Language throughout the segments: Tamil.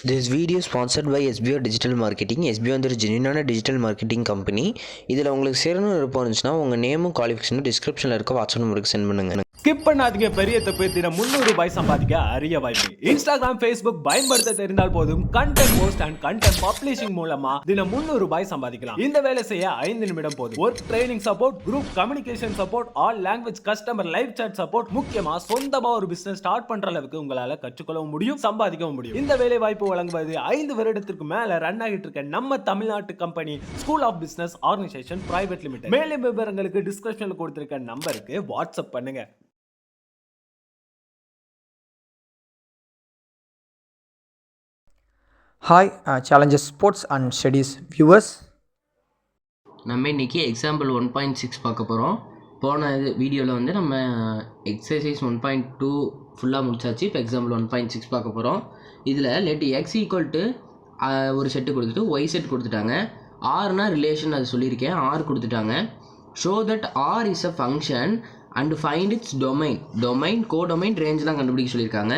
This video is sponsored by SBO Digital Marketing. SBO வந்து ஒரு ஜென்யூனான டிஜிட்டல் மார்க்கெட்டிங் கம்பெனி. இதில் உங்களுக்கு சேரணும்னு விருப்பம் இருந்துச்சுன்னா உங்கள் நேமும் குவாலிஃபிகேஷனும் டிஸ்கிரிப்ஷனில் இருக்க வாட்ஸ்அப் நம்பருக்கு சென்ட் பண்ணுங்க. ஸ்கிப் பண்ணாதீங்க. பெரிய தப்பு. தினம் 300 ரூபாய் சம்பாதிக்க அரிய வாய்ப்பு. இன்ஸ்டாகிராம், ஃபேஸ்புக் பயன்படுத்த தெரிந்தால் போதும் content post and content publishing மூலமா தினம் 300 ரூபாய் சம்பாதிக்கலாம். இந்த வேலை செய்ய 5 நிமிடம் போதும். Work training support, group communication support, all language customer live chat support, முக்கியமா சொந்தமா ஒரு பிசினஸ் ஸ்டார்ட் பண்ற அளவுக்கு உங்களால கற்றுக்கொள்ளவும் முடியும், சம்பாதிக்கவும் முடியும். இந்த வேலை வாய்ப்பு வழங்குவது 5 வருடத்திற்கு மேல ரன் ஆகிட்டு இருக்க நம்ம தமிழ்நாட்டு company school of business organisation private limited. மேலும் விவரங்களுக்கு டிஸ்கிரிப்ஷன்ல கொடுத்திருக்க நம்பருக்கு வாட்ஸ்அப் பண்ணுங்க. Hi challenges sports and studies viewers, நம்ம இன்றைக்கி எக்ஸாம்பிள் 1.6 பார்க்க போகிறோம். போன வீடியோவில் வந்து நம்ம எக்ஸசைஸ் 1.2 ஃபுல்லாக முடிச்சாச்சு. இப்போ எக்ஸாம்பிள் 1.6 பார்க்க போகிறோம். இதில் லெட் எக்ஸ் ஈக்குவல் டு ஒரு செட்டு கொடுத்துட்டு ஒய் செட் கொடுத்துட்டாங்க. ஆர்னா ரிலேஷன் அது சொல்லியிருக்கேன், ஆர் கொடுத்துட்டாங்க. Show that R is a function and find its domain codomain ரேஞ்செலாம் கண்டுபிடிக்க சொல்லியிருக்காங்க.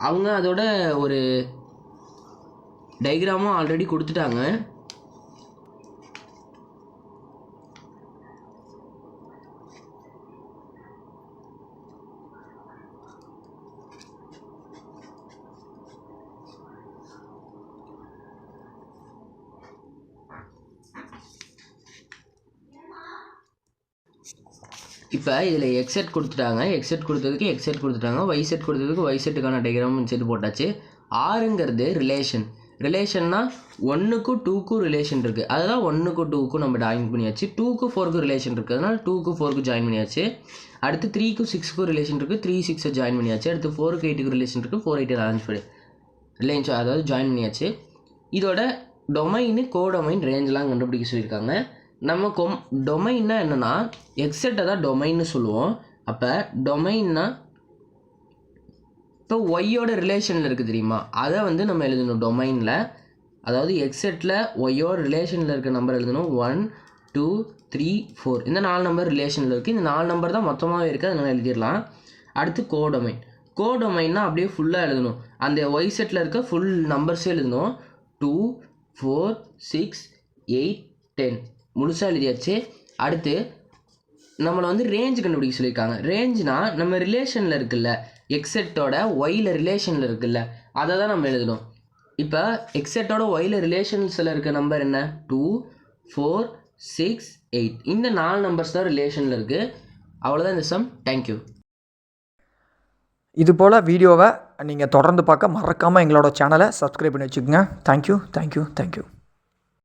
அவங்க அதோட ஒரு டயக்ராமும் ஆல்ரெடி கொடுத்துட்டாங்க. இப்போ இதில் எக்ஸ் செட் கொடுத்துட்டாங்க. எக்ஸ் செட் கொடுத்ததுக்கு எக்ஸ் செட் கொடுத்துட்டாங்க. ஒய் செட் கொடுத்ததுக்கு ஒய் செட்டுக்கான டயக்ராமும் செட் போட்டாச்சு. ஆறுங்கிறது ரிலேஷன்னா 1க்கும் 2க்கும் ரிலேஷன் இருக்குது. அதுதான் 1க்கும் 2க்கும் நம்ம ஜாயின் பண்ணியாச்சு. 2க்கும் 4க்கும் ரிலேஷன் இருக்குது, அதனால் 2க்கும் 4க்கும் ஜாயின் பண்ணியாச்சு. அடுத்து 3க்கும் 6க்கும் ரிலேஷன் இருக்குது, 3 6 ஜாயின் பண்ணியாச்சு. அடுத்து 4க்கு 8க்கு ரிலேஷன் இருக்குது, 4 8 அரேஞ்ச் பண்ணி ரிலேஷன் அதாவது ஜாயின் பண்ணியாச்சு. இதோட டொமைனு கோடொமைன் ரேஞ்செலாம் கண்டுபிடிக்க சொல்லியிருக்காங்க. நம்ம டொமைன்னா என்னென்னா எக்ஸெட்டை தான் டொமைன்னு சொல்லுவோம். அப்போ டொமைன்னா இப்போ ஒய்யோட ரிலேஷனில் இருக்குது தெரியுமா, அதை வந்து நம்ம எழுதணும் டொமைனில். அதாவது எக்ஸெட்டில் ஒய்யோட ரிலேஷனில் இருக்க நம்பர் எழுதணும். 1 2 3 4 இந்த 4 நம்பர் ரிலேஷனில் இருக்குது. இந்த 4 நம்பர் தான் மொத்தமாகவே இருக்குது, அதனால் எழுதிடலாம். அடுத்து கோடொமைன்னா அப்படியே ஃபுல்லாக எழுதணும். அந்த ஒய் செட்டில் இருக்க ஃபுல் நம்பர்ஸே எழுதணும். 2 4 6 8 10 முழுசாக எழுதியாச்சு. அடுத்து நம்மளை வந்து ரேஞ்ச் கண்டுபிடிக்க சொல்லியிருக்காங்க. ரேஞ்சுனா நம்ம ரிலேஷனில் இருக்குல்ல, எக்ஸெட்டோட ஒயில் ரிலேஷனில் இருக்குல்ல, அதை தான் நம்ம எழுதணும். இப்போ எக்ஸெட்டோட ஒயில் ரிலேஷன்ஸில் இருக்க நம்பர் என்ன, 2 4 6 8 இந்த 4 நம்பர்ஸ் தான் ரிலேஷனில் இருக்குது. அவ்வளோதான் இந்த சம். தேங்க்யூ. இது போல் வீடியோவை நீங்கள் தொடர்ந்து பார்க்க மறக்காமல் எங்களோட சேனலை சப்ஸ்கிரைப் பண்ணி வச்சுக்கோங்க. தேங்க்யூ.